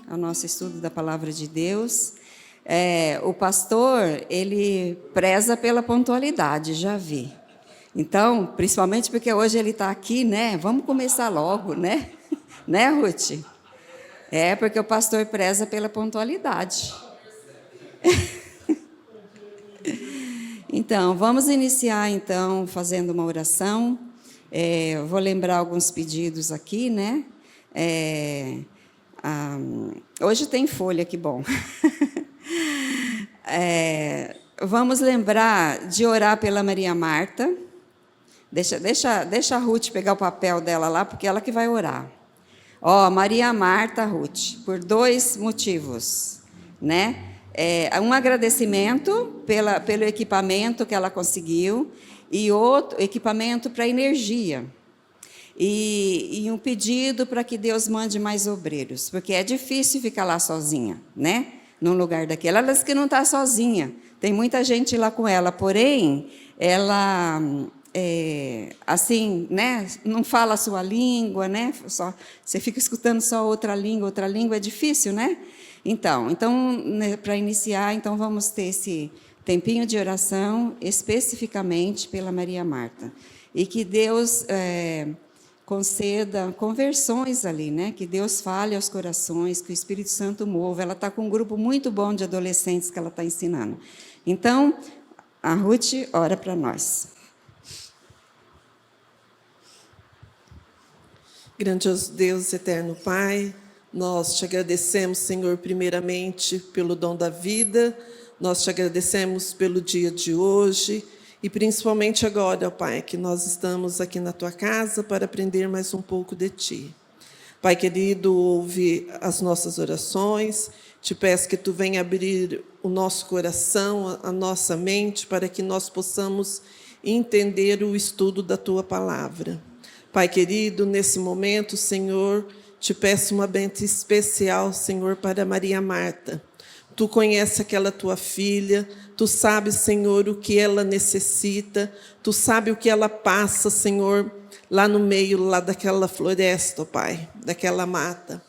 Ao nosso estudo da Palavra de Deus. O pastor, ele preza pela pontualidade, já vi. Então, principalmente porque hoje ele está aqui, né? Vamos começar logo, né? Né, Ruth? Porque o pastor preza pela pontualidade. Então, vamos iniciar, então, fazendo uma oração. Vou lembrar alguns pedidos aqui, né? Hoje tem folha, que bom. Vamos lembrar de orar pela Maria Marta. Deixa a Ruth pegar o papel dela lá, porque ela que vai orar. Maria Marta, Ruth, por 2 motivos, né? Um agradecimento pelo equipamento que ela conseguiu e outro equipamento para energia. E um pedido para que Deus mande mais obreiros, porque é difícil ficar lá sozinha, né? Num lugar daquele. Ela diz que não está sozinha, tem muita gente lá com ela, porém, ela, assim, né? Não fala a sua língua, né? Você fica escutando só outra língua é difícil, né? Então né, para iniciar, então vamos ter esse tempinho de oração, especificamente pela Maria Marta. E que Deus conceda conversões ali, né? Que Deus fale aos corações, que o Espírito Santo mova. Ela está com um grupo muito bom de adolescentes que ela está ensinando. Então, a Ruth ora para nós. Grandioso Deus, eterno Pai, nós te agradecemos, Senhor, primeiramente pelo dom da vida, nós te agradecemos pelo dia de hoje, e principalmente agora, ó Pai, que nós estamos aqui na Tua casa para aprender mais um pouco de Ti. Pai querido, ouve as nossas orações, te peço que Tu venha abrir o nosso coração, a nossa mente, para que nós possamos entender o estudo da Tua Palavra. Pai querido, nesse momento, Senhor, te peço uma bênção especial, Senhor, para Maria Marta. Tu conheces aquela tua filha, tu sabes, Senhor, o que ela necessita, tu sabes o que ela passa, Senhor, lá no meio lá daquela floresta, ó Pai, daquela mata.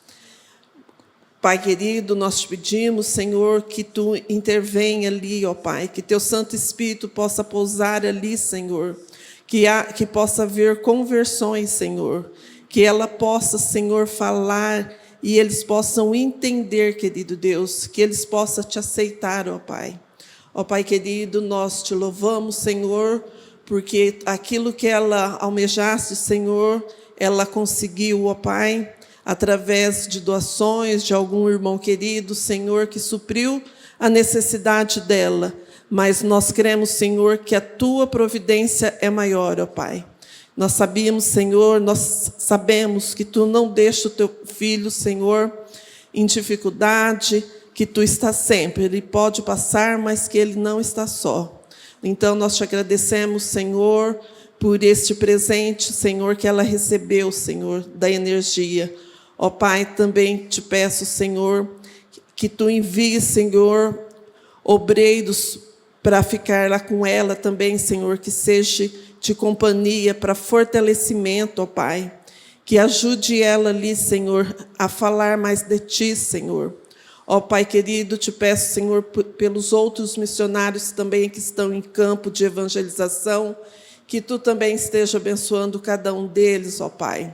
Pai querido, nós te pedimos, Senhor, que tu intervenha ali, ó Pai, que teu Santo Espírito possa pousar ali, Senhor, que possa haver conversões, Senhor, que ela possa, Senhor, falar e eles possam entender, querido Deus, que eles possam te aceitar, ó Pai. Ó Pai querido, nós te louvamos, Senhor, porque aquilo que ela almejasse, Senhor, ela conseguiu, ó Pai, através de doações de algum irmão querido, Senhor, que supriu a necessidade dela. Mas nós cremos, Senhor, que a tua providência é maior, ó Pai. Nós sabemos que Tu não deixa o Teu filho, Senhor, em dificuldade, que Tu estás sempre. Ele pode passar, mas que ele não está só. Então, nós Te agradecemos, Senhor, por este presente, Senhor, que ela recebeu, Senhor, da energia. Ó Pai, também Te peço, Senhor, que Tu envies, Senhor, obreiros para ficar lá com ela também, Senhor, que seja de companhia para fortalecimento, ó Pai. Que ajude ela ali, Senhor, a falar mais de Ti, Senhor. Ó Pai querido, Te peço, Senhor, pelos outros missionários também que estão em campo de evangelização, que Tu também esteja abençoando cada um deles, ó Pai.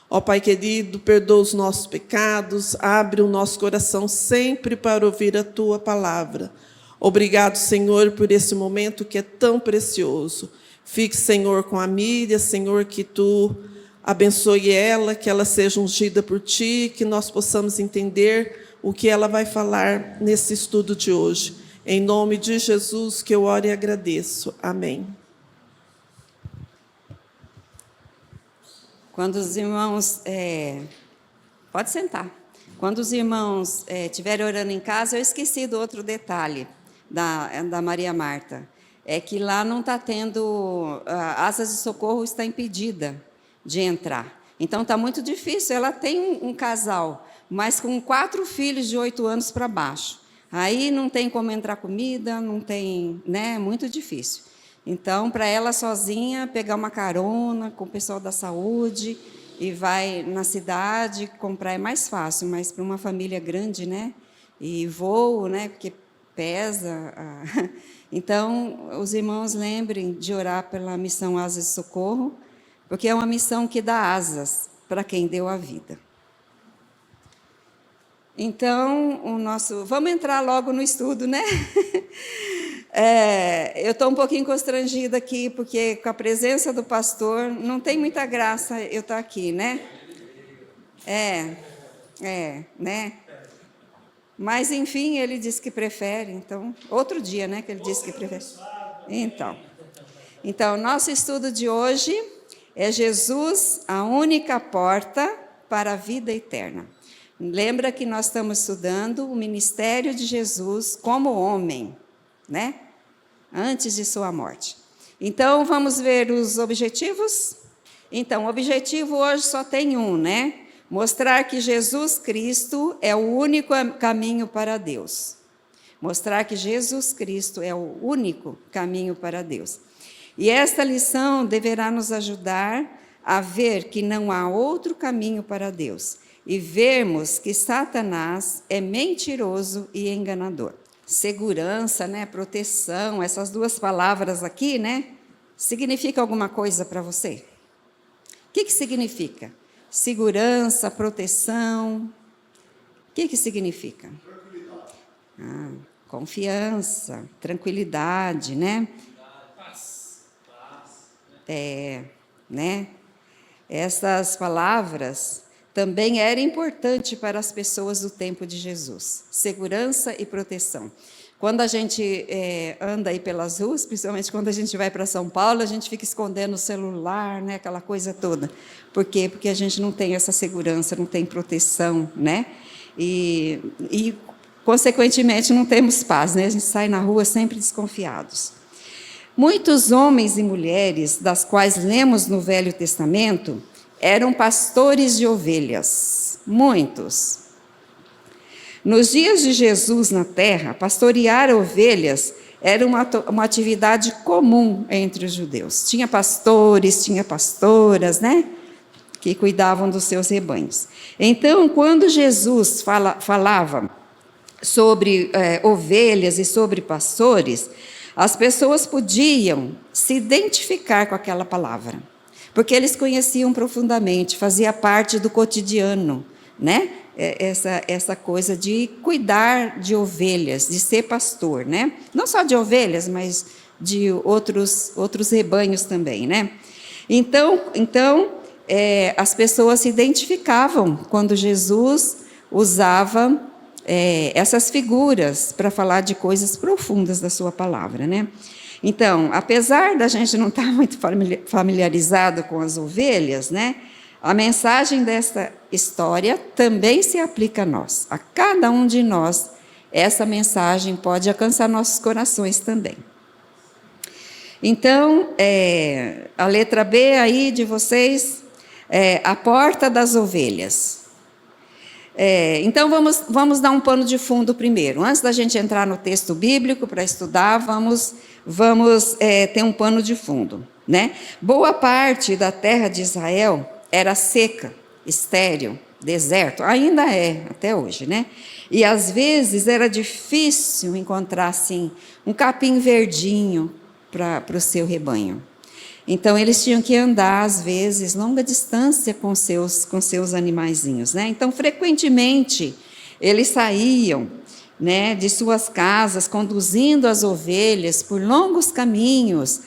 Ó Pai querido, perdoa os nossos pecados, abre o nosso coração sempre para ouvir a Tua palavra. Obrigado, Senhor, por esse momento que é tão precioso. Fique, Senhor, com a Miriam, Senhor, que Tu abençoe ela, que ela seja ungida por Ti, que nós possamos entender o que ela vai falar nesse estudo de hoje. Em nome de Jesus que eu oro e agradeço. Amém. Quando os irmãos... Pode sentar. Quando os irmãos estiverem orando em casa, eu esqueci do outro detalhe da Maria Marta. É que lá não está tendo... A Asas de Socorro está impedida de entrar. Então, está muito difícil. Ela tem um casal, mas com 4 filhos de 8 anos para baixo. Aí não tem como entrar comida, não tem... né? Muito difícil. Então, para ela sozinha, pegar uma carona com o pessoal da saúde e vai na cidade comprar é mais fácil, mas para uma família grande, né? E voo, né? Porque pesa. Então, os irmãos lembrem de orar pela missão Asas de Socorro, porque é uma missão que dá asas para quem deu a vida. Então, vamos entrar logo no estudo, né? Eu estou um pouquinho constrangida aqui, porque com a presença do pastor, não tem muita graça eu estar aqui, né? Né? Mas, enfim, ele disse que prefere, então... Outro dia, né, que ele disse que prefere. Então, nosso estudo de hoje é Jesus, a única porta para a vida eterna. Lembra que nós estamos estudando o ministério de Jesus como homem, né? Antes de sua morte. Então, vamos ver os objetivos? Então, o objetivo hoje só tem um, né? Mostrar que Jesus Cristo é o único caminho para Deus. Mostrar que Jesus Cristo é o único caminho para Deus. E esta lição deverá nos ajudar a ver que não há outro caminho para Deus e vermos que Satanás é mentiroso e enganador. Segurança, né, proteção, essas duas palavras aqui, né, significa alguma coisa para você? O que significa? Segurança, proteção. O que significa? Confiança, tranquilidade, né? Paz. Né? Essas palavras também eram importantes para as pessoas do tempo de Jesus. Segurança e proteção. Quando a gente anda aí pelas ruas, principalmente quando a gente vai para São Paulo, a gente fica escondendo o celular, né, aquela coisa toda. Por quê? Porque a gente não tem essa segurança, não tem proteção, né? E consequentemente, não temos paz, né? A gente sai na rua sempre desconfiados. Muitos homens e mulheres, das quais lemos no Velho Testamento, eram pastores de ovelhas. Muitos. Nos dias de Jesus na terra, pastorear ovelhas era uma atividade comum entre os judeus. Tinha pastores, tinha pastoras, né? Que cuidavam dos seus rebanhos. Então, quando Jesus falava sobre ovelhas e sobre pastores, as pessoas podiam se identificar com aquela palavra, porque eles conheciam profundamente, fazia parte do cotidiano, né? Essa coisa de cuidar de ovelhas, de ser pastor, né? Não só de ovelhas, mas de outros rebanhos também, né? Então as pessoas se identificavam quando Jesus usava essas figuras para falar de coisas profundas da sua palavra, né? Então, apesar da gente não estar muito familiarizado com as ovelhas, né, a mensagem desta história também se aplica a nós. A cada um de nós, essa mensagem pode alcançar nossos corações também. Então, a letra B aí de vocês, a porta das ovelhas. Então, vamos dar um pano de fundo primeiro. Antes da gente entrar no texto bíblico para estudar, vamos ter um pano de fundo, né? Boa parte da terra de Israel era seca, estéril, deserto, ainda é, até hoje, né? E às vezes era difícil encontrar, assim, um capim verdinho para o seu rebanho. Então, eles tinham que andar, às vezes, longa distância com seus animaizinhos, né? Então, frequentemente, eles saíam, né, de suas casas, conduzindo as ovelhas por longos caminhos,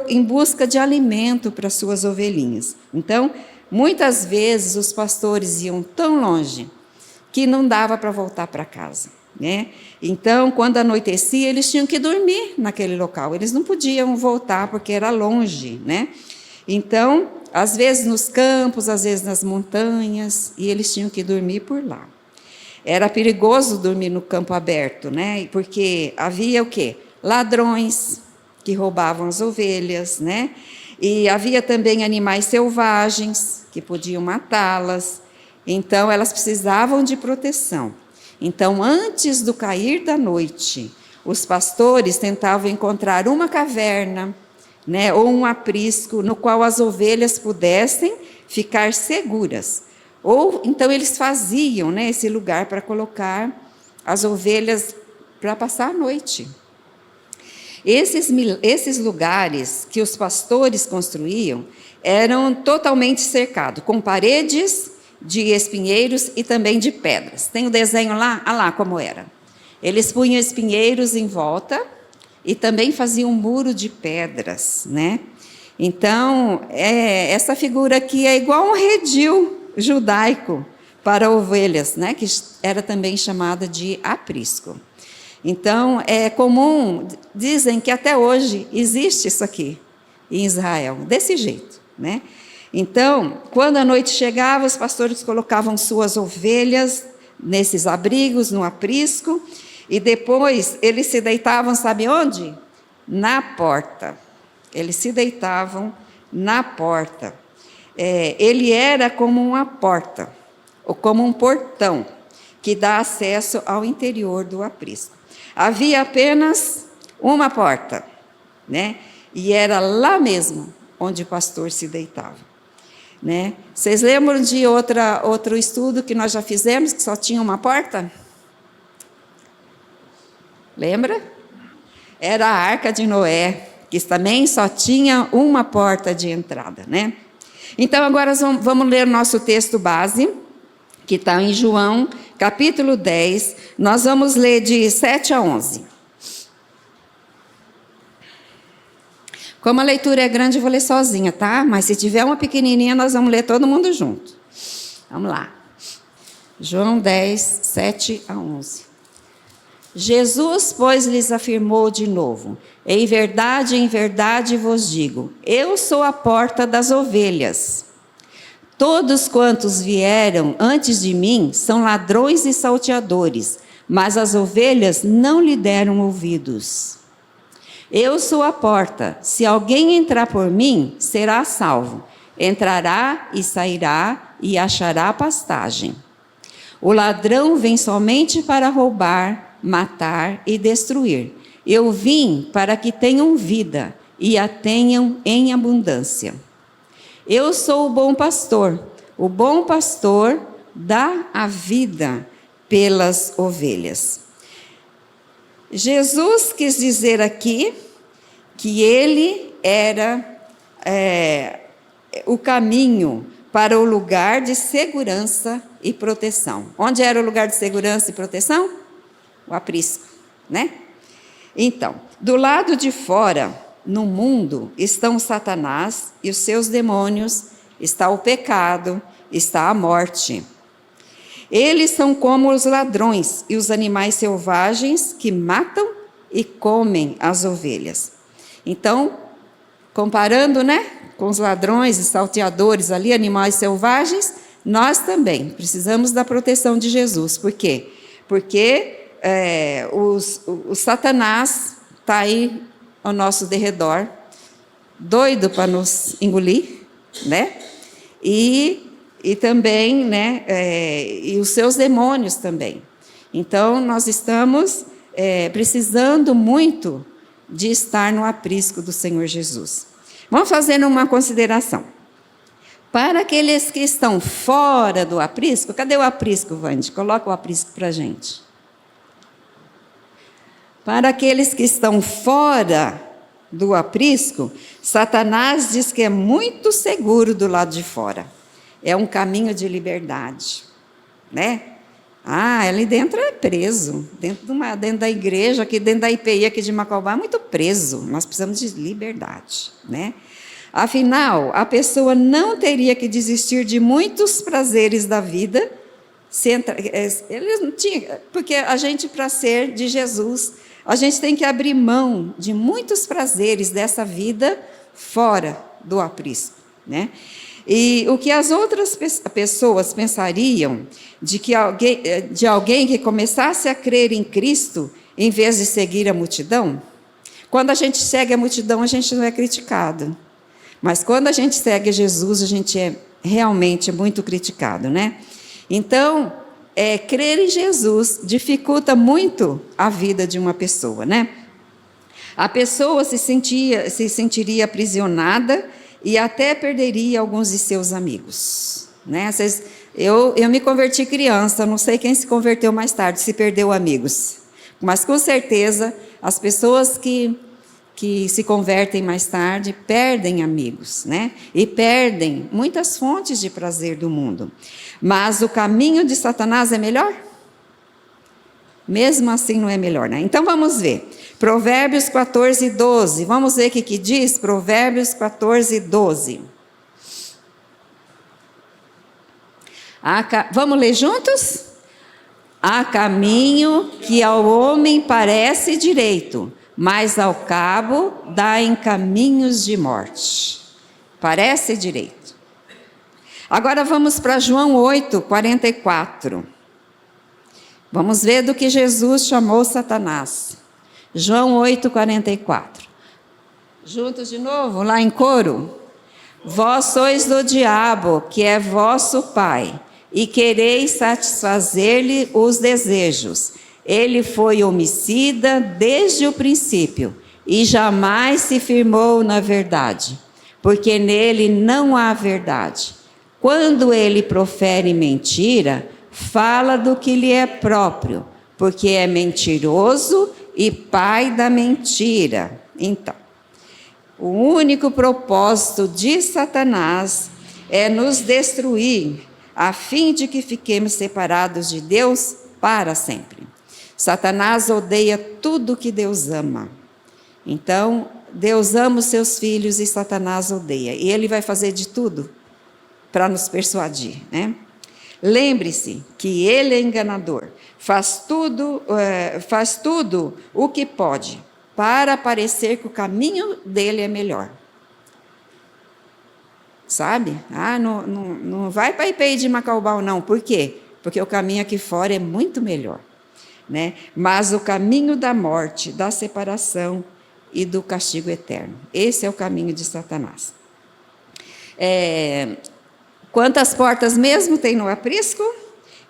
em busca de alimento para suas ovelhinhas. Então, muitas vezes, os pastores iam tão longe que não dava para voltar para casa, né? Então, quando anoitecia, eles tinham que dormir naquele local. Eles não podiam voltar porque era longe, né? Então, às vezes nos campos, às vezes nas montanhas, e eles tinham que dormir por lá. Era perigoso dormir no campo aberto, né? Porque havia o quê? Ladrões que roubavam as ovelhas, né? E havia também animais selvagens que podiam matá-las. Então, elas precisavam de proteção. Então, antes do cair da noite, os pastores tentavam encontrar uma caverna, né, ou um aprisco no qual as ovelhas pudessem ficar seguras. Ou então eles faziam, né, esse lugar para colocar as ovelhas para passar a noite. Esses lugares que os pastores construíam eram totalmente cercados, com paredes de espinheiros e também de pedras. Tem o desenho lá? Olha lá como era. Eles punham espinheiros em volta e também faziam um muro de pedras, né? Então, essa figura aqui é igual um redil judaico para ovelhas, né? Que era também chamada de aprisco. Então, é comum, dizem que até hoje existe isso aqui em Israel, desse jeito, né? Então, quando a noite chegava, os pastores colocavam suas ovelhas nesses abrigos, no aprisco, e depois eles se deitavam, sabe onde? Na porta. Eles se deitavam na porta. Ele era como uma porta, ou como um portão, que dá acesso ao interior do aprisco. Havia apenas uma porta, né? E era lá mesmo onde o pastor se deitava. Né? Vocês lembram de outro estudo que nós já fizemos, que só tinha uma porta? Lembra? Era a Arca de Noé, que também só tinha uma porta de entrada, né? Então, agora vamos ler o nosso texto base, que está em João, capítulo 10. Nós vamos ler de 7 a 11. Como a leitura é grande, eu vou ler sozinha, tá? Mas se tiver uma pequenininha, nós vamos ler todo mundo junto. Vamos lá. João 10, 7 a 11. Jesus, pois, lhes afirmou de novo: em verdade vos digo, eu sou a porta das ovelhas. Todos quantos vieram antes de mim são ladrões e salteadores, mas as ovelhas não lhe deram ouvidos. Eu sou a porta, se alguém entrar por mim, será salvo. Entrará e sairá e achará pastagem. O ladrão vem somente para roubar, matar e destruir. Eu vim para que tenham vida e a tenham em abundância. Eu sou o bom pastor. O bom pastor dá a vida pelas ovelhas. Jesus quis dizer aqui que ele era o caminho para o lugar de segurança e proteção. Onde era o lugar de segurança e proteção? O aprisco, né? Então, do lado de fora, no mundo, estão Satanás e os seus demônios, está o pecado, está a morte. Eles são como os ladrões e os animais selvagens que matam e comem as ovelhas. Então, comparando, né, com os ladrões e salteadores ali, animais selvagens, nós também precisamos da proteção de Jesus. Por quê? Porque o Satanás está aí ao nosso derredor, doido para nos engolir, né? E também, né, e os seus demônios também. Então, nós estamos precisando muito de estar no aprisco do Senhor Jesus. Vamos fazer uma consideração. Para aqueles que estão fora do aprisco, cadê o aprisco, Vande? Coloca o aprisco para a gente. Para aqueles que estão fora do aprisco, Satanás diz que é muito seguro do lado de fora. É um caminho de liberdade, né? Ali dentro é preso, dentro da igreja, aqui dentro da IPI aqui de Macaubá, é muito preso. Nós precisamos de liberdade, né? Afinal, a pessoa não teria que desistir de muitos prazeres da vida, porque a gente, para ser de Jesus, a gente tem que abrir mão de muitos prazeres dessa vida fora do aprisco, né? E o que as outras pessoas pensariam de alguém que começasse a crer em Cristo em vez de seguir a multidão? Quando a gente segue a multidão, a gente não é criticado. Mas quando a gente segue Jesus, a gente é realmente muito criticado, né? Então, crer em Jesus dificulta muito a vida de uma pessoa, né? A pessoa se sentiria aprisionada e até perderia alguns de seus amigos, né? Eu me converti criança, não sei quem se converteu mais tarde, se perdeu amigos. Mas, com certeza, as pessoas que se convertem mais tarde perdem amigos, né? E perdem muitas fontes de prazer do mundo. Mas o caminho de Satanás é melhor? Mesmo assim não é melhor, né? Então vamos ver. Provérbios 14, 12. Vamos ver o que diz Provérbios 14, 12. Vamos ler juntos? Há caminho que ao homem parece direito, mas ao cabo dá em caminhos de morte. Parece direito. Agora vamos para João 8, 44. Vamos ver do que Jesus chamou Satanás. João 8, 44. Juntos de novo, lá em coro. Vós sois do diabo, que é vosso pai, e quereis satisfazer-lhe os desejos. Ele foi homicida desde o princípio e jamais se firmou na verdade, porque nele não há verdade. Quando ele profere mentira, fala do que lhe é próprio, porque é mentiroso e pai da mentira. Então, o único propósito de Satanás é nos destruir, a fim de que fiquemos separados de Deus para sempre. Satanás odeia tudo que Deus ama. Então, Deus ama os seus filhos e Satanás odeia. E ele vai fazer de tudo para nos persuadir, né? Lembre-se que ele é enganador. Faz tudo o que pode para parecer que o caminho dele é melhor. Sabe? Não vai para a IPI de Macaubal, não. Por quê? Porque o caminho aqui fora é muito melhor, né? Mas o caminho da morte, da separação e do castigo eterno. Esse é o caminho de Satanás. Quantas portas mesmo tem no aprisco?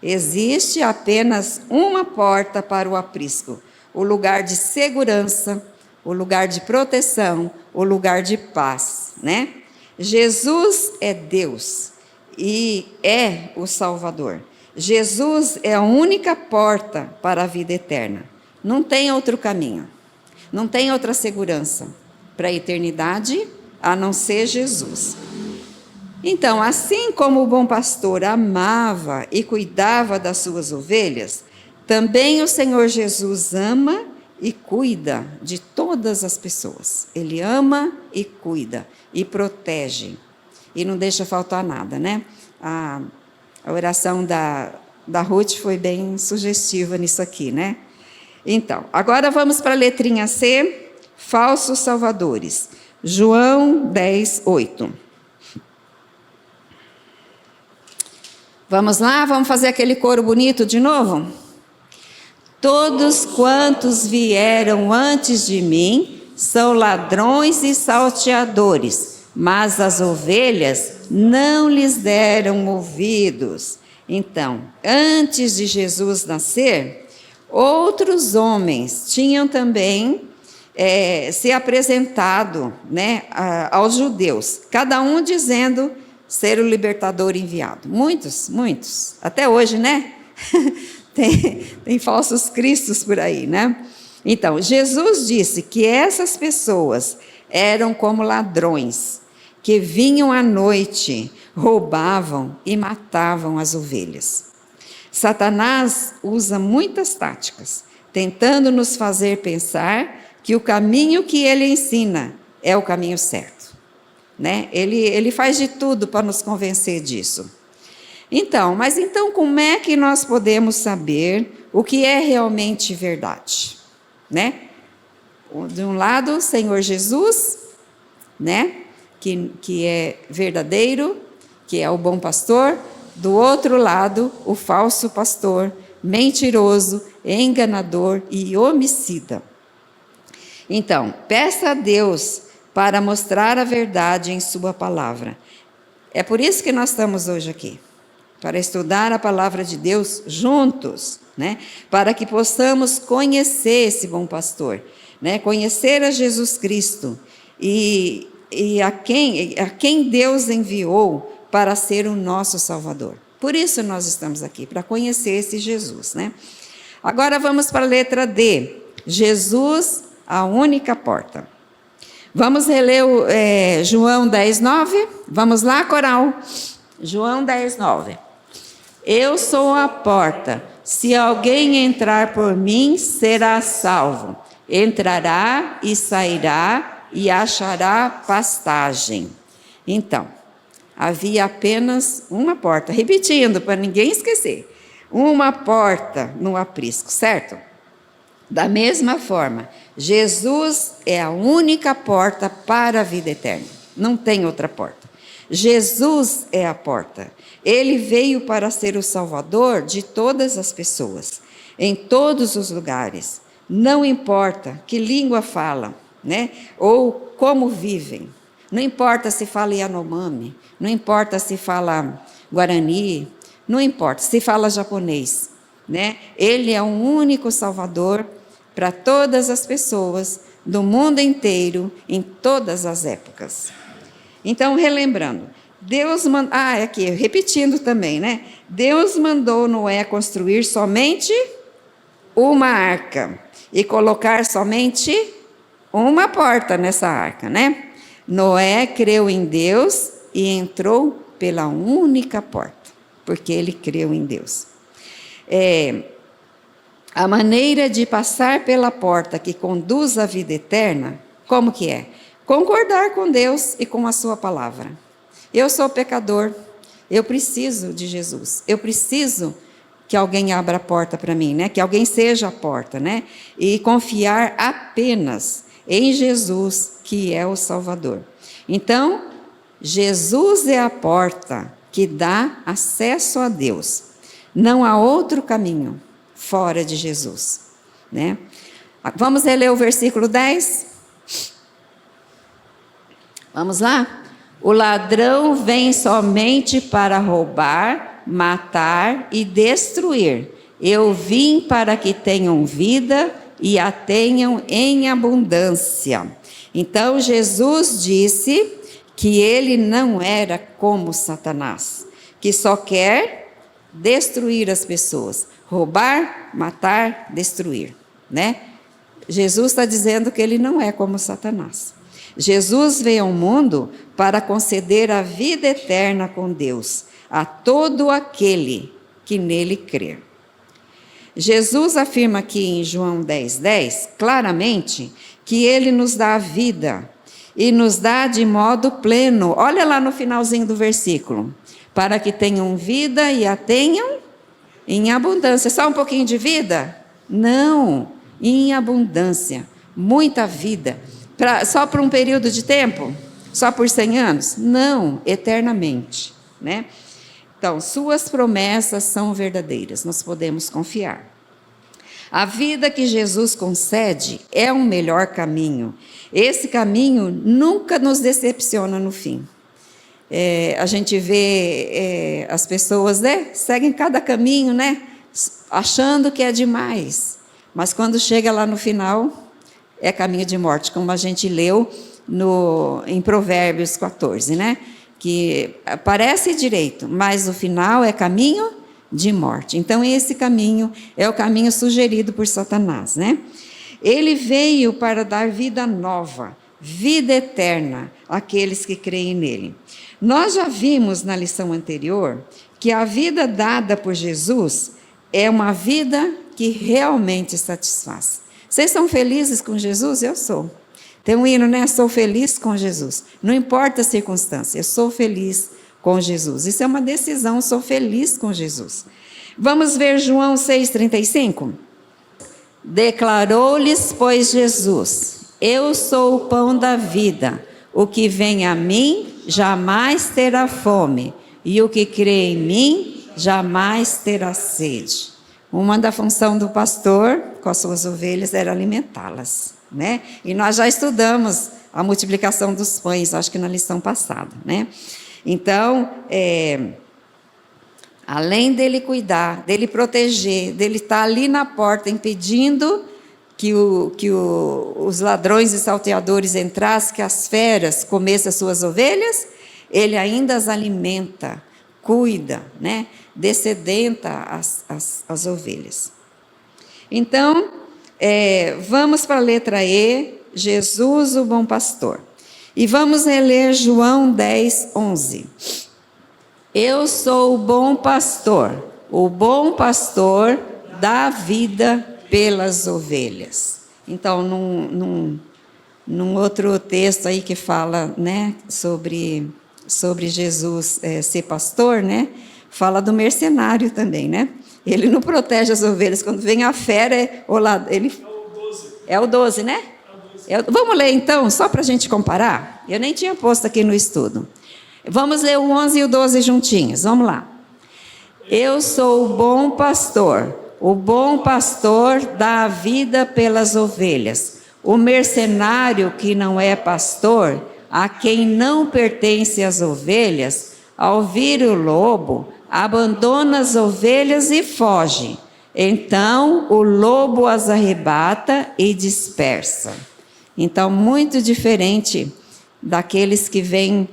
Existe apenas uma porta para o aprisco. O lugar de segurança, o lugar de proteção, o lugar de paz, né? Jesus é Deus e é o Salvador. Jesus é a única porta para a vida eterna. Não tem outro caminho, não tem outra segurança para a eternidade a não ser Jesus. Então, assim como o bom pastor amava e cuidava das suas ovelhas, também o Senhor Jesus ama e cuida de todas as pessoas. Ele ama e cuida e protege e não deixa faltar nada, né? A oração da Ruth foi bem sugestiva nisso aqui, né? Então, agora vamos para a letrinha C. falsos salvadores. João 10, 8. Vamos lá? Vamos fazer aquele coro bonito de novo? Todos quantos vieram antes de mim são ladrões e salteadores, mas as ovelhas não lhes deram ouvidos. Então, antes de Jesus nascer, outros homens tinham também se apresentado, né, aos judeus, cada um dizendo ser o libertador enviado. Muitos, até hoje, né? tem falsos cristos por aí, né? Então, Jesus disse que essas pessoas eram como ladrões, que vinham à noite, roubavam e matavam as ovelhas. Satanás usa muitas táticas, tentando nos fazer pensar que o caminho que ele ensina é o caminho certo, né? Ele faz de tudo para nos convencer disso. Mas como é que nós podemos saber o que é realmente verdade, né? De um lado, o Senhor Jesus, né? Que é verdadeiro, que é o bom pastor. Do outro lado, o falso pastor, mentiroso, enganador e homicida. Então, peça a Deus para mostrar a verdade em sua palavra. É por isso que nós estamos hoje aqui, para estudar a palavra de Deus juntos, né? Para que possamos conhecer esse bom pastor, né? Conhecer a Jesus Cristo e a quem Deus enviou para ser o nosso Salvador. Por isso nós estamos aqui, para conhecer esse Jesus, né? Agora vamos para a letra D. Jesus, a única porta. Vamos reler João 10, 9? Vamos lá, coral? João 10, 9. Eu sou a porta. Se alguém entrar por mim, será salvo. Entrará e sairá e achará pastagem. Então, havia apenas uma porta. Repetindo, para ninguém esquecer. Uma porta no aprisco, certo? Da mesma forma, Jesus é a única porta para a vida eterna. Não tem outra porta. Jesus é a porta. Ele veio para ser o Salvador de todas as pessoas, em todos os lugares. Não importa que língua falam, né? Ou como vivem. Não importa se fala Yanomami, não importa se fala Guarani, não importa se fala japonês, né? Ele é o único Salvador para todas as pessoas do mundo inteiro, em todas as épocas. Então, relembrando, Deus mandou... aqui, repetindo também, né? Deus mandou Noé construir somente uma arca e colocar somente uma porta nessa arca, né? Noé creu em Deus e entrou pela única porta, porque ele creu em Deus. A maneira de passar pela porta que conduz à vida eterna, como que é? Concordar com Deus e com a sua palavra. Eu sou pecador, eu preciso de Jesus, eu preciso que alguém abra a porta para mim, né? Que alguém seja a porta, né? E confiar apenas em Jesus, que é o Salvador. Então, Jesus é a porta que dá acesso a Deus. Não há outro caminho fora de Jesus, né? Vamos reler o versículo 10? Vamos lá? O ladrão vem somente para roubar, matar e destruir. Eu vim para que tenham vida e a tenham em abundância. Então, Jesus disse que ele não era como Satanás, que só quer destruir as pessoas. Roubar, matar, destruir, né? Jesus está dizendo que ele não é como Satanás. Jesus veio ao mundo para conceder a vida eterna com Deus a todo aquele que nele crer. Jesus afirma aqui em João 10:10, claramente, que ele nos dá a vida e nos dá de modo pleno. Olha lá no finalzinho do versículo. Para que tenham vida e a tenham em abundância. Só um pouquinho de vida? Não, em abundância. muita vida. Só por um período de tempo? Só por 100 anos? Não, eternamente, né? Então, suas promessas são verdadeiras, nós podemos confiar. A vida que Jesus concede é um melhor caminho. Esse caminho nunca nos decepciona no fim. A gente vê as pessoas, né, seguem cada caminho, né, achando que é demais. Mas quando chega lá no final, é caminho de morte, como a gente leu em Provérbios 14, né? Que parece direito, mas o final é caminho de morte. Então, esse caminho é o caminho sugerido por Satanás, né? Ele veio para dar vida nova, vida eterna àqueles que creem nele. Nós já vimos na lição anterior que a vida dada por Jesus é uma vida que realmente satisfaz. Vocês são felizes com Jesus? Eu sou. Tem um hino, né? Sou feliz com Jesus. Não importa a circunstância, eu sou feliz com Jesus. Isso é uma decisão, sou feliz com Jesus. Vamos ver João 6,35? Declarou-lhes, pois, Jesus: eu sou o pão da vida. O que vem a mim jamais terá fome, e o que crê em mim jamais terá sede. Uma da função do pastor com as suas ovelhas era alimentá-las, né? E nós já estudamos a multiplicação dos pães, acho que na lição passada, né? Então, além dele cuidar, dele proteger, dele estar ali na porta impedindo que os ladrões e salteadores entrassem, que as feras comessem as suas ovelhas, ele ainda as alimenta, cuida, né? Descedenta as ovelhas. Então, vamos para a letra E, Jesus o bom pastor. E vamos reler João 10:11. Eu sou o bom pastor dá vida pelas ovelhas. Então, num outro texto aí que fala, né, sobre Jesus ser pastor, né, fala do mercenário também, né? Ele não protege as ovelhas. Quando vem a fera, ele... É o 12, né? Vamos ler então, só para a gente comparar? Eu nem tinha posto aqui no estudo. Vamos ler o 11 e o 12 juntinhos, vamos lá. Eu sou o bom pastor dá a vida pelas ovelhas. O mercenário que não é pastor, a quem não pertence as ovelhas, ao vir o lobo, abandona as ovelhas e foge. Então o lobo as arrebata e dispersa. Então, muito diferente daqueles que vêm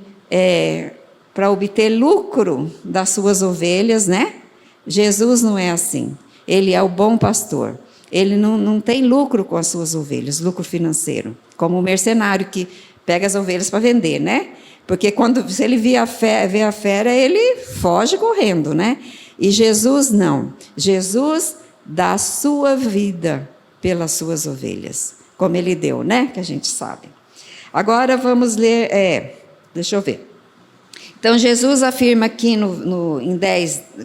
para obter lucro das suas ovelhas, né? Jesus não é assim. Ele é o bom pastor. Ele não tem lucro com as suas ovelhas, lucro financeiro, como o mercenário que pega as ovelhas para vender, né? Porque se ele vê a fera, ele foge correndo, né? E Jesus não. Jesus dá a sua vida pelas suas ovelhas, como ele deu, né? Que a gente sabe. Agora vamos ler, deixa eu ver. Então, Jesus afirma aqui em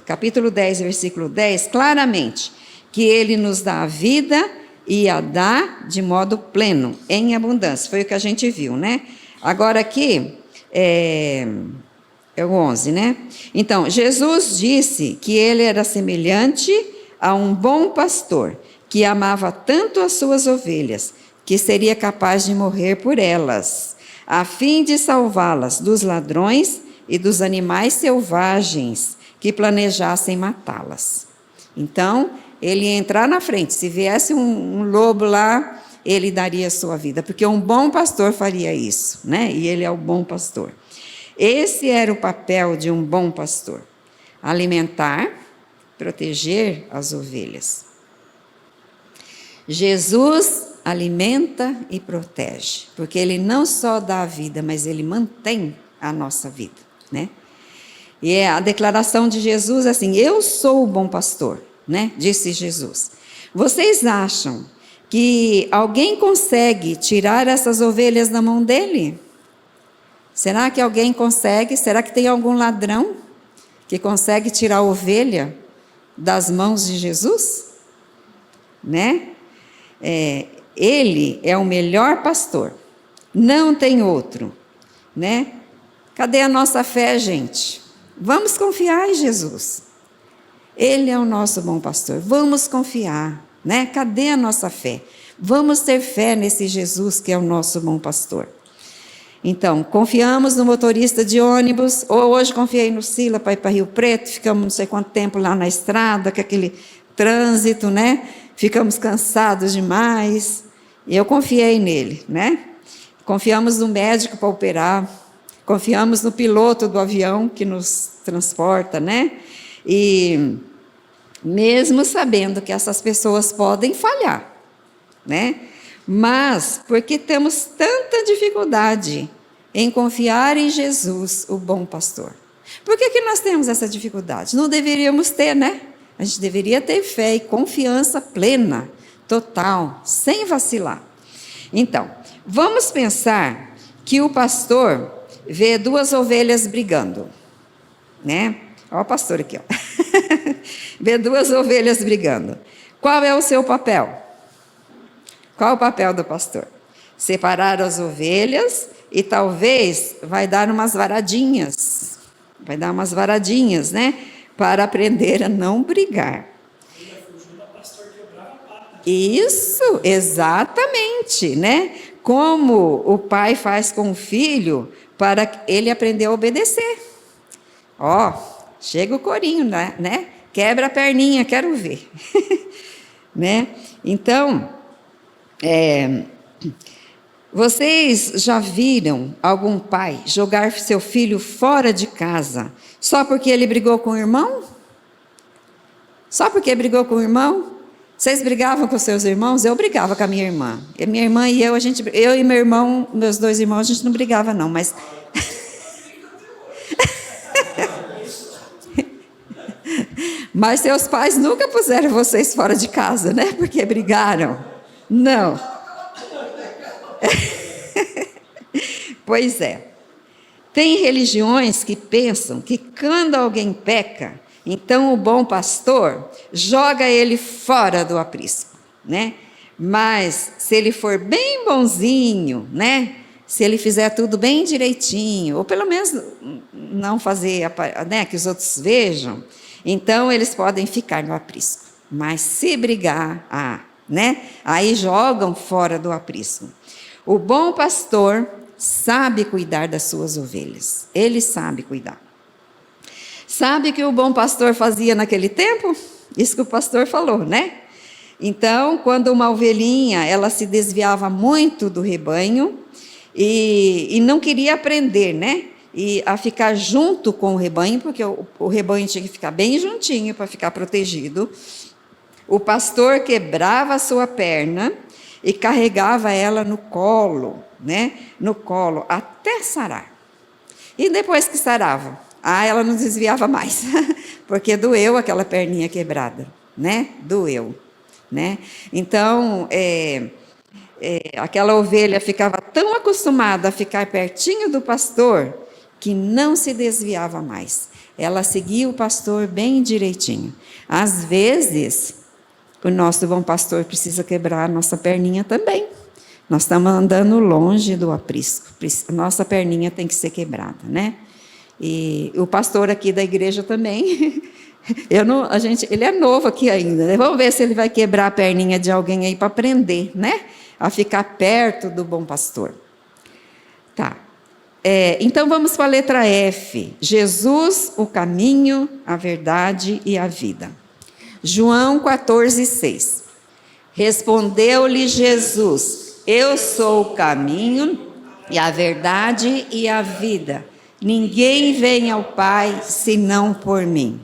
capítulo 10, versículo 10, claramente, que ele nos dá a vida e a dá de modo pleno, em abundância. Foi o que a gente viu, né? Agora aqui, é o 11, né? Então, Jesus disse que ele era semelhante a um bom pastor, que amava tanto as suas ovelhas, que seria capaz de morrer por elas, a fim de salvá-las dos ladrões e dos animais selvagens que planejassem matá-las. Então, ele ia entrar na frente. Se viesse um lobo lá, ele daria a sua vida, porque um bom pastor faria isso, né? E ele é o bom pastor. Esse era o papel de um bom pastor: alimentar, proteger as ovelhas. Jesus alimenta e protege, porque ele não só dá a vida, mas ele mantém a nossa vida, né? E a declaração de Jesus é assim: eu sou o bom pastor, né? Disse Jesus. Vocês acham que alguém consegue tirar essas ovelhas da mão dele? Será que alguém consegue? Será que tem algum ladrão que consegue tirar a ovelha das mãos de Jesus? Né? Ele é o melhor pastor, não tem outro, né? Cadê a nossa fé, gente? Vamos confiar em Jesus. Ele é o nosso bom pastor. Vamos confiar, né? Cadê a nossa fé? Vamos ter fé nesse Jesus que é o nosso bom pastor. Então, confiamos no motorista de ônibus, ou hoje confiei no Sila para ir para Rio Preto, ficamos não sei quanto tempo lá na estrada, com aquele trânsito, né? Ficamos cansados demais, e eu confiei nele, né? Confiamos no médico para operar, confiamos no piloto do avião que nos transporta, né? E mesmo sabendo que essas pessoas podem falhar, né? Mas, porque temos tanta dificuldade em confiar em Jesus, o bom pastor? Por que nós temos essa dificuldade? Não deveríamos ter, né? A gente deveria ter fé e confiança plena, total, sem vacilar. Então, vamos pensar que o pastor vê duas ovelhas brigando, né? Olha o pastor aqui, ó. Vê duas ovelhas brigando. Qual é o seu papel? Qual é o papel do pastor? Separar as ovelhas e talvez vai dar umas varadinhas. Vai dar umas varadinhas, né? Para aprender a não brigar. Isso, exatamente, né? Como o pai faz com o filho para ele aprender a obedecer. Ó, chega o corinho, né? Quebra a perninha, quero ver. Né? Então, vocês já viram algum pai jogar seu filho fora de casa só porque ele brigou com o irmão? Só porque brigou com o irmão? Vocês brigavam com seus irmãos? Eu brigava com a minha irmã. E minha irmã e eu e meu irmão, meus dois irmãos, a gente não brigava não, mas... Mas seus pais nunca puseram vocês fora de casa, né? Porque brigaram. Não. Pois é. Tem religiões que pensam que quando alguém peca, então o bom pastor joga ele fora do aprisco, né? Mas se ele for bem bonzinho, né? Se ele fizer tudo bem direitinho, ou pelo menos não fazer, né, que os outros vejam, então eles podem ficar no aprisco. Mas se brigar, né? Aí jogam fora do aprisco. O bom pastor sabe cuidar das suas ovelhas. Ele sabe cuidar. Sabe o que o bom pastor fazia naquele tempo? Isso que o pastor falou, né? Então, quando uma ovelhinha, ela se desviava muito do rebanho e não queria aprender, né? E a ficar junto com o rebanho, porque o rebanho tinha que ficar bem juntinho para ficar protegido. O pastor quebrava a sua perna e carregava ela no colo, né? No colo, até sarar. E depois que sarava, ela não desviava mais, porque doeu aquela perninha quebrada, né? Doeu, né? Então, aquela ovelha ficava tão acostumada a ficar pertinho do pastor que não se desviava mais. Ela seguia o pastor bem direitinho. Às vezes, o nosso bom pastor precisa quebrar a nossa perninha também. Nós estamos andando longe do aprisco. Nossa perninha tem que ser quebrada, né? E o pastor aqui da igreja também. Ele é novo aqui ainda, né? Vamos ver se ele vai quebrar a perninha de alguém aí para aprender, né? A ficar perto do bom pastor. Tá. Então vamos para a letra F. Jesus, o caminho, a verdade e a vida. João 14:6. Respondeu-lhe Jesus: eu sou o caminho e a verdade e a vida. Ninguém vem ao Pai senão por mim.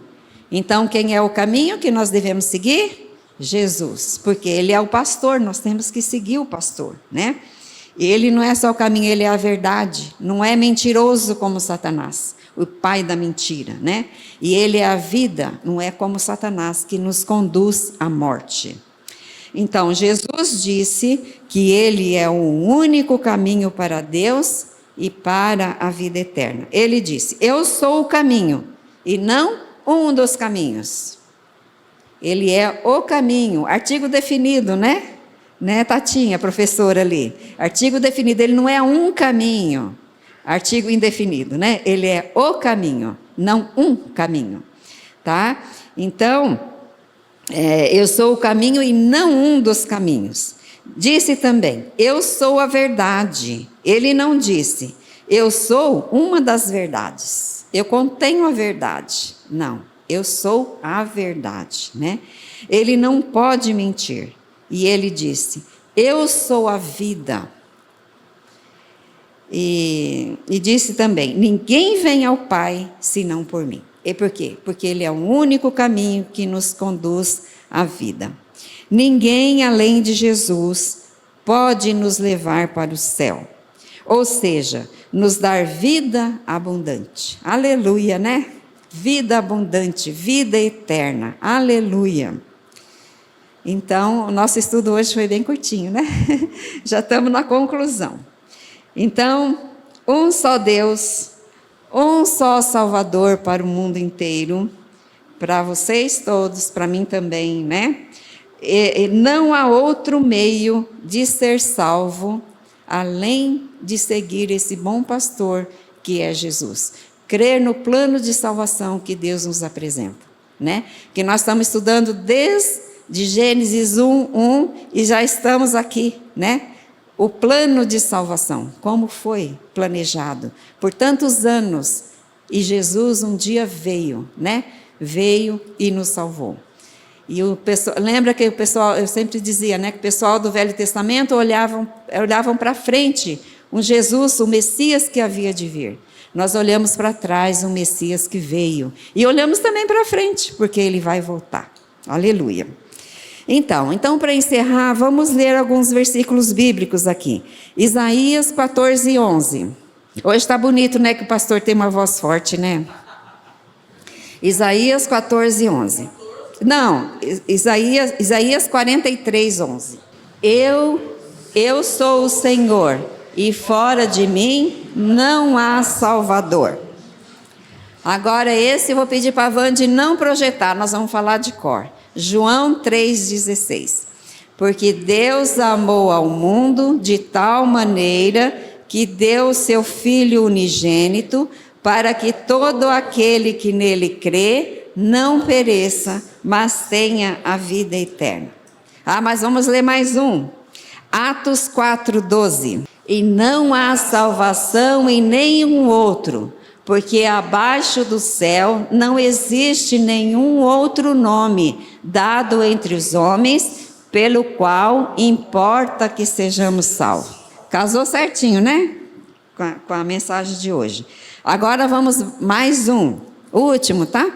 Então, quem é o caminho que nós devemos seguir? Jesus, porque ele é o pastor, nós temos que seguir o pastor, né? Ele não é só o caminho, ele é a verdade, não é mentiroso como Satanás, o pai da mentira, né? E ele é a vida, não é como Satanás, que nos conduz à morte. Então, Jesus disse que ele é o único caminho para Deus e para a vida eterna. Ele disse: eu sou o caminho, e não um dos caminhos. Ele é o caminho, artigo definido, né? Né, Tatinha, professora ali? Artigo definido, ele não é um caminho. Artigo indefinido, né? Ele é o caminho, não um caminho, tá? Então, eu sou o caminho e não um dos caminhos. Disse também, eu sou a verdade. Ele não disse, eu sou uma das verdades. Eu contenho a verdade. Não, eu sou a verdade, né? Ele não pode mentir. E ele disse, eu sou a vida. E disse também, ninguém vem ao Pai senão por mim. E por quê? Porque ele é o único caminho que nos conduz à vida. Ninguém além de Jesus pode nos levar para o céu. Ou seja, nos dar vida abundante. Aleluia, né? Vida abundante, vida eterna. Aleluia. Então, o nosso estudo hoje foi bem curtinho, né? Já estamos na conclusão. Então, um só Deus, um só Salvador para o mundo inteiro, para vocês todos, para mim também, né? E não há outro meio de ser salvo, além de seguir esse bom pastor que é Jesus. Crer no plano de salvação que Deus nos apresenta, né? Que nós estamos estudando desde Gênesis 1:1 e já estamos aqui, né? O plano de salvação, como foi planejado por tantos anos. E Jesus um dia veio, né? Veio e nos salvou. E o pessoal, lembra que o pessoal, eu sempre dizia, né? Que o pessoal do Velho Testamento olhavam para frente, um Jesus, o Messias que havia de vir. Nós olhamos para trás, um Messias que veio. E olhamos também para frente, porque ele vai voltar. Aleluia. Então para encerrar, vamos ler alguns versículos bíblicos aqui. Isaías 14:11. Hoje está bonito, né, que o pastor tem uma voz forte, né? Isaías 14:11. Não, Isaías 43:11. Eu sou o Senhor, e fora de mim não há Salvador. Agora esse eu vou pedir para a Vande não projetar, nós vamos falar de cor. João 3,16. Porque Deus amou ao mundo de tal maneira que deu o seu Filho unigênito, para que todo aquele que nele crê não pereça, mas tenha a vida eterna. Mas vamos ler mais um. Atos 4:12. E não há salvação em nenhum outro, porque abaixo do céu não existe nenhum outro nome dado entre os homens, pelo qual importa que sejamos salvos. Casou certinho, né? Com a mensagem de hoje. Agora vamos mais um, o último, tá?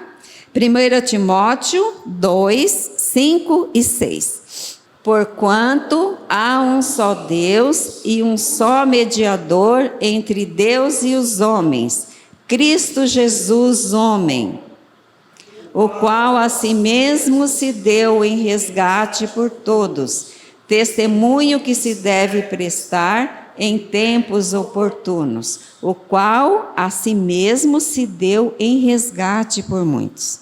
1 Timóteo 2:5 e 6. Porquanto há um só Deus e um só mediador entre Deus e os homens, Cristo Jesus, homem, o qual a si mesmo se deu em resgate por todos, testemunho que se deve prestar em tempos oportunos, o qual a si mesmo se deu em resgate por muitos.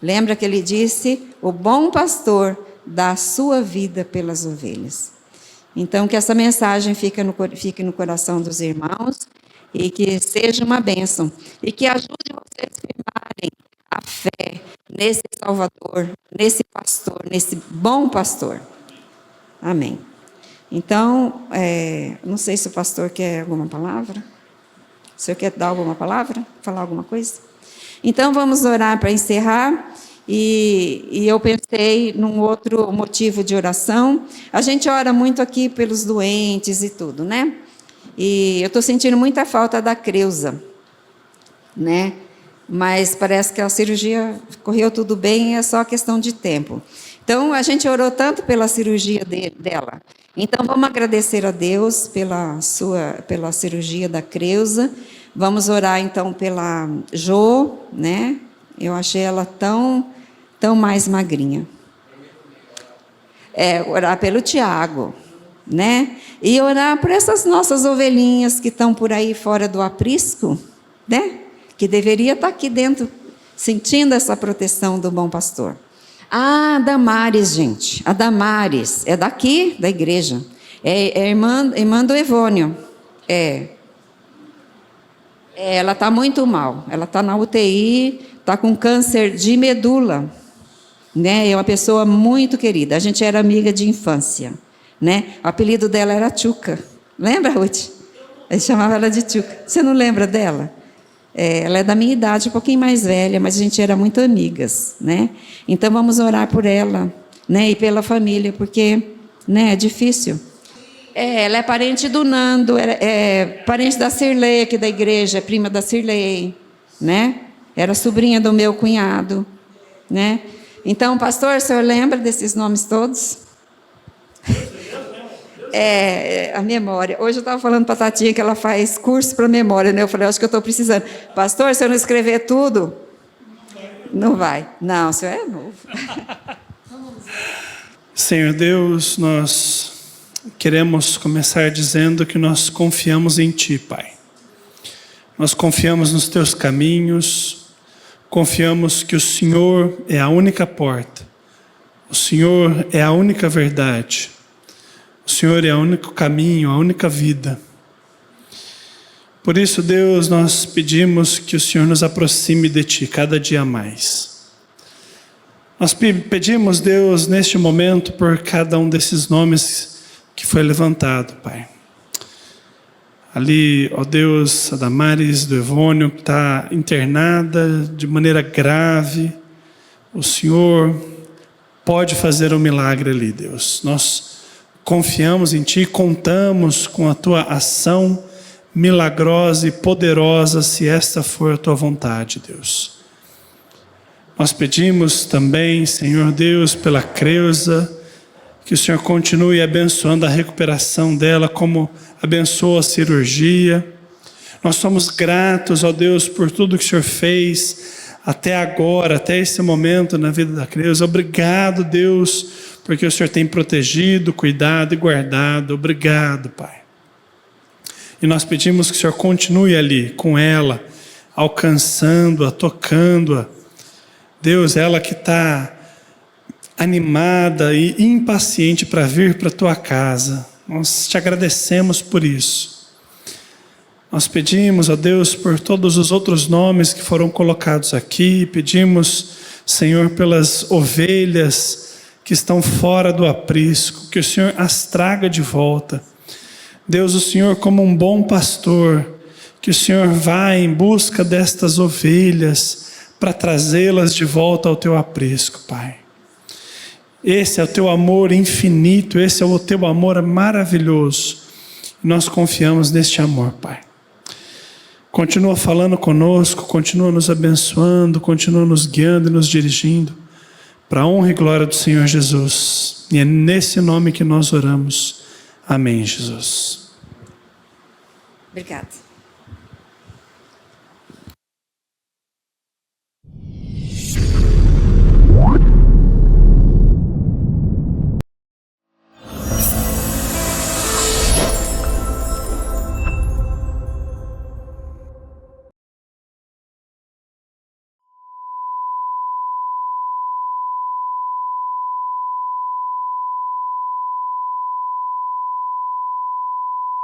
Lembra que ele disse, o bom pastor dá a sua vida pelas ovelhas. Então, que essa mensagem fique no coração dos irmãos, e que seja uma bênção, e que ajude vocês a firmarem a fé nesse Salvador, nesse pastor, nesse bom pastor. Amém. Então, não sei se o pastor quer alguma palavra. O senhor quer dar alguma palavra? Falar alguma coisa? Então, vamos orar para encerrar. E eu pensei num outro motivo de oração. A gente ora muito aqui pelos doentes e tudo, né? E eu estou sentindo muita falta da Creuza, né? Mas parece que a cirurgia correu tudo bem, é só questão de tempo. Então, a gente orou tanto pela cirurgia dela. Então, vamos agradecer a Deus pela cirurgia da Creuza. Vamos orar, então, pela Jo, né? Eu achei ela tão mais magrinha. Orar pelo Tiago, né? E orar por essas nossas ovelhinhas que estão por aí fora do aprisco, né? Que deveria estar aqui dentro, sentindo essa proteção do bom pastor. Ah, Damares, gente. A Damares é daqui, da igreja. É irmã do Evônio. Ela está muito mal. Ela está na UTI, está com câncer de medula. Né? É uma pessoa muito querida. A gente era amiga de infância. Né? O apelido dela era Tchuca. Lembra, Ruth? A gente chamava ela de Tchuca. Você não lembra dela? Ela é da minha idade, um pouquinho mais velha, mas a gente era muito amigas, né? Então vamos orar por ela, né? E pela família, porque, né, é difícil. Ela é parente do Nando, é parente da Cirlei aqui da igreja, é prima da Cirlei, né? Era sobrinha do meu cunhado, né? Então, pastor, o senhor lembra desses nomes todos? A memória. Hoje eu estava falando para a Tatinha que ela faz curso para memória, né? Eu falei, acho que eu estou precisando. Pastor, se eu não escrever tudo, não vai. Não, o senhor é novo. Senhor Deus, nós queremos começar dizendo que nós confiamos em Ti, Pai. Nós confiamos nos Teus caminhos, confiamos que o Senhor é a única porta, o Senhor é a única verdade. O Senhor é o único caminho, a única vida. Por isso, Deus, nós pedimos que o Senhor nos aproxime de Ti cada dia mais. Nós pedimos, Deus, neste momento, por cada um desses nomes que foi levantado, Pai. Ali, ó Deus, a Damares do Evônio, que está internada de maneira grave. O Senhor pode fazer um milagre ali, Deus. Nós confiamos em Ti, contamos com a Tua ação milagrosa e poderosa, se esta for a Tua vontade, Deus. Nós pedimos também, Senhor Deus, pela Creuza, que o Senhor continue abençoando a recuperação dela, como abençoa a cirurgia. Nós somos gratos, ó Deus, por tudo que o Senhor fez até agora, até esse momento na vida da Creuza. Obrigado, Deus, porque o Senhor tem protegido, cuidado e guardado. Obrigado, Pai. E nós pedimos que o Senhor continue ali com ela, alcançando-a, tocando-a. Deus, ela que está animada e impaciente para vir para a Tua casa. Nós te agradecemos por isso. Nós pedimos, ó Deus, por todos os outros nomes que foram colocados aqui. Pedimos, Senhor, pelas ovelhas que estão fora do aprisco, que o Senhor as traga de volta. Deus, o Senhor como um bom pastor, que o Senhor vá em busca destas ovelhas para trazê-las de volta ao Teu aprisco, Pai. Esse é o Teu amor infinito, esse é o Teu amor maravilhoso. Nós confiamos neste amor, Pai. Continua falando conosco, continua nos abençoando, continua nos guiando e nos dirigindo, para a honra e glória do Senhor Jesus. E é nesse nome que nós oramos. Amém, Jesus. Obrigada.